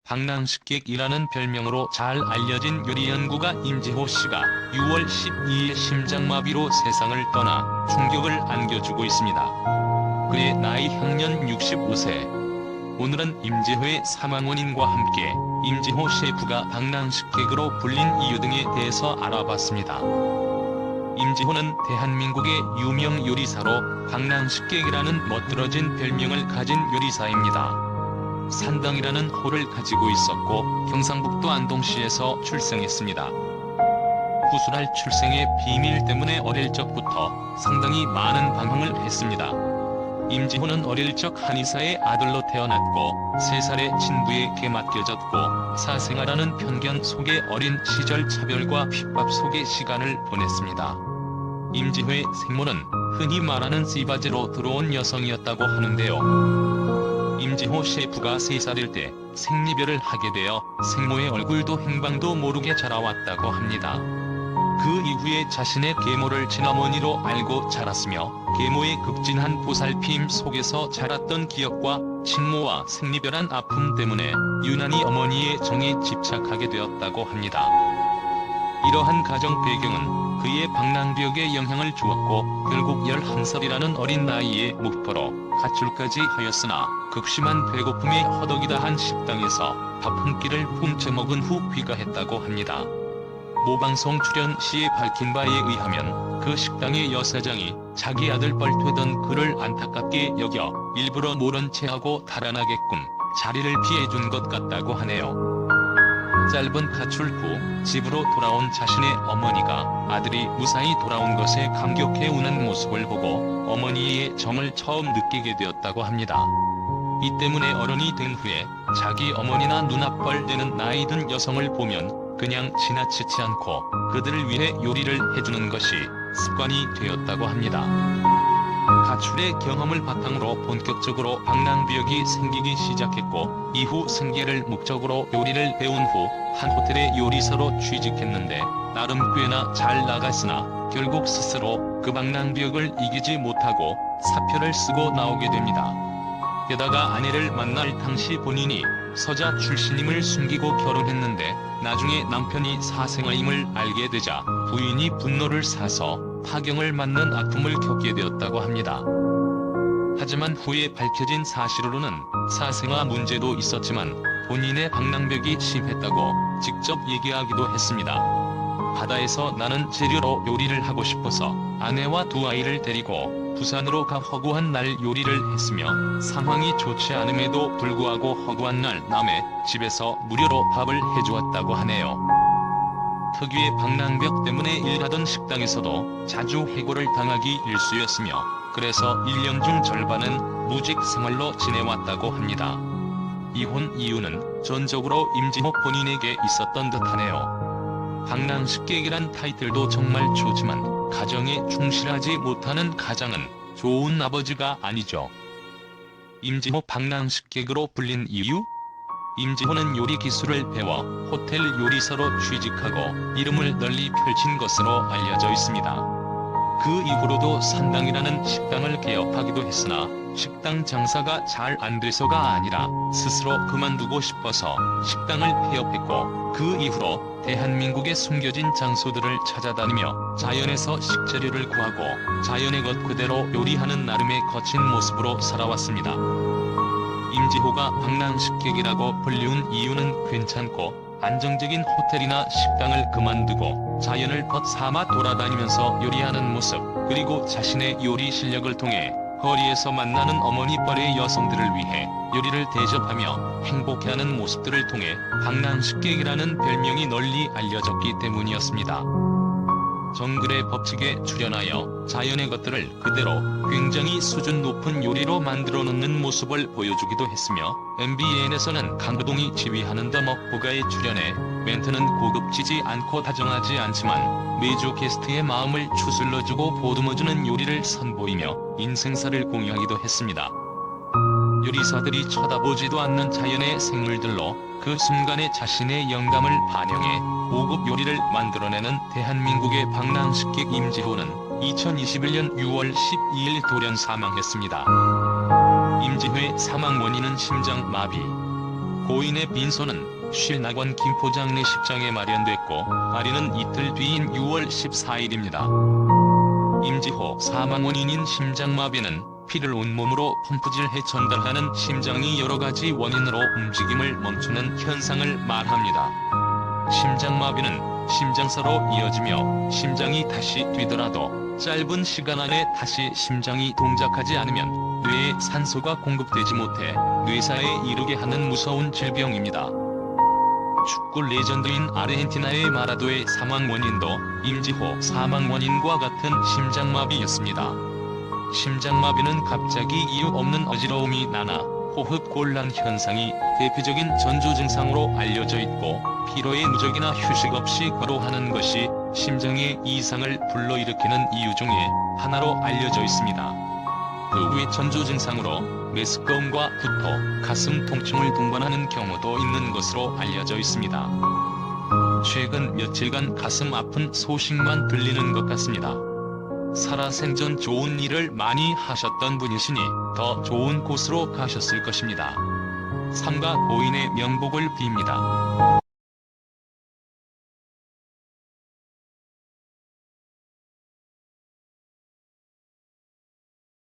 방랑식객이라는 별명으로 잘 알려진 요리연구가 임지호 씨가 6월 12일 심장마비로 세상을 떠나 충격을 안겨주고 있습니다. 그의 나이 향년 65세. 오늘은 임지호의 사망 원인과 함께 임지호 셰프가 방랑식객으로 불린 이유 등에 대해서 알아봤습니다. 임지호는 대한민국의 유명 요리사로 방랑식객이라는 멋들어진 별명을 가진 요리사입니다. 산당이라는 호를 가지고 있었고 경상북도 안동시에서 출생했습니다. 후술할 출생의 비밀 때문에 어릴 적부터 상당히 많은 방황을 했습니다. 임지호는 어릴 적 한의사의 아들로 태어났고 3살의 친부에게 맡겨졌고 사생아라는 편견 속에 어린 시절 차별과 핍박 속의 시간을 보냈습니다. 임지호의 생모는 흔히 말하는 씨바지로 들어온 여성이었다고 하는데요. 임지호 셰프가 3살일 때 생리별을 하게 되어 생모의 얼굴도 행방도 모르게 자라왔다고 합니다. 그 이후에 자신의 계모를 친어머니로 알고 자랐으며 계모의 극진한 보살핌 속에서 자랐던 기억과 친모와 생리별한 아픔 때문에 유난히 어머니의 정에 집착하게 되었다고 합니다. 이러한 가정 배경은 그의 방랑벽에 영향을 주었고 결국 11살이라는 어린 나이에 목포로 가출까지 하였으나 극심한 배고픔에 허덕이다 식당에서 밥 한 끼를 훔쳐먹은 후 귀가했다고 합니다. 모방송 출연 시에 밝힌 바에 의하면 그 식당의 여사장이 자기 아들 뻘되던 그를 안타깝게 여겨 일부러 모른 체하고 달아나게끔 자리를 피해준 것 같다고 하네요. 짧은 가출 후 집으로 돌아온 자신의 어머니가 아들이 무사히 돌아온 것에 감격해 우는 모습을 보고 어머니의 정을 처음 느끼게 되었다고 합니다. 이 때문에 어른이 된 후에 자기 어머니나 눈앞벌 되는 나이든 여성을 보면 그냥 지나치지 않고 그들을 위해 요리를 해주는 것이 습관이 되었다고 합니다. 가출의 경험을 바탕으로 본격적으로 방랑벽이 생기기 시작했고 이후 생계를 목적으로 요리를 배운 후 한 호텔의 요리사로 취직했는데 나름 꽤나 잘 나갔으나 결국 스스로 그 방랑벽을 이기지 못하고 사표를 쓰고 나오게 됩니다. 게다가 아내를 만날 당시 본인이 서자 출신임을 숨기고 결혼했는데 나중에 남편이 사생아임을 알게 되자 부인이 분노를 사서 파경을 맞는 아픔을 겪게 되었다고 합니다. 하지만 후에 밝혀진 사실로는 사생아 문제도 있었지만 본인의 방랑벽이 심했다고 직접 얘기하기도 했습니다. 바다에서 나는 재료로 요리를 하고 싶어서 아내와 2아이를 데리고 부산으로 가 허구한 날 요리를 했으며 상황이 좋지 않음에도 불구하고 허구한 날 남의 집에서 무료로 밥을 해주었다고 하네요. 특유의 방랑벽 때문에 일하던 식당에서도 자주 해고를 당하기 일쑤였으며 그래서 1년 중 절반은 무직 생활로 지내왔다고 합니다. 이혼 이유는 전적으로 임지호 본인에게 있었던 듯하네요. 방랑식객이란 타이틀도 정말 좋지만 가정에 충실하지 못하는 가장은 좋은 아버지가 아니죠. 임지호 방랑식객으로 불린 이유? 임지호는 요리 기술을 배워 호텔 요리사로 취직하고 이름을 널리 펼친 것으로 알려져 있습니다. 그 이후로도 산당이라는 식당을 개업하기도 했으나 식당 장사가 잘 안 돼서가 아니라 스스로 그만두고 싶어서 식당을 폐업했고 그 이후로 대한민국의 숨겨진 장소들을 찾아다니며 자연에서 식재료를 구하고 자연의 것 그대로 요리하는 나름의 거친 모습으로 살아왔습니다. 임지호가 방랑식객이라고 불리운 이유는 괜찮고 안정적인 호텔이나 식당을 그만두고 자연을 벗삼아 돌아다니면서 요리하는 모습 그리고 자신의 요리 실력을 통해 거리에서 만나는 어머니뻘의 여성들을 위해 요리를 대접하며 행복해하는 모습들을 통해 방랑식객이라는 별명이 널리 알려졌기 때문이었습니다. 정글의 법칙에 출연하여 자연의 것들을 그대로 굉장히 수준 높은 요리로 만들어 놓는 모습을 보여주기도 했으며 MBN에서는 강호동이 지휘하는 더 먹보가에 출연해 멘트는 고급지지 않고 다정하지 않지만 매주 게스트의 마음을 추슬러주고 보듬어주는 요리를 선보이며 인생사를 공유하기도 했습니다. 요리사들이 쳐다보지도 않는 자연의 생물들로 그 순간에 자신의 영감을 반영해 5급 요리를 만들어내는 대한민국의 방랑식객 임지호는 2021년 6월 12일 돌연 사망했습니다. 임지호의 사망 원인은 심장마비. 고인의 빈소는 쉴나관 김포장례식장에 마련됐고 발인은 이틀 뒤인 6월 14일입니다. 임지호 사망 원인인 심장마비는 피를 온몸으로 펌프질해 전달하는 심장이 여러가지 원인으로 움직임을 멈추는 현상을 말합니다. 심장마비는 심장사로 이어지며 심장이 다시 뛰더라도 짧은 시간 안에 다시 심장이 동작하지 않으면 뇌에 산소가 공급되지 못해 뇌사에 이르게 하는 무서운 질병입니다. 축구 레전드인 아르헨티나의 마라도의 사망 원인도 임지호 사망 원인과 같은 심장마비였습니다. 심장마비는 갑자기 이유 없는 어지러움이 나나 호흡 곤란 현상이 대표적인 전조 증상으로 알려져 있고 피로의 누적이나 휴식 없이 거로하는 것이 심장의 이상을 불러일으키는 이유 중에 하나로 알려져 있습니다. 그 외 전조 증상으로 메스꺼움과 구토, 가슴 통증을 동반하는 경우도 있는 것으로 알려져 있습니다. 최근 며칠간 가슴 아픈 소식만 들리는 것 같습니다. 살아생전 좋은 일을 많이 하셨던 분이시니 더 좋은 곳으로 가셨을 것입니다. 삼가 고인의 명복을 빕니다.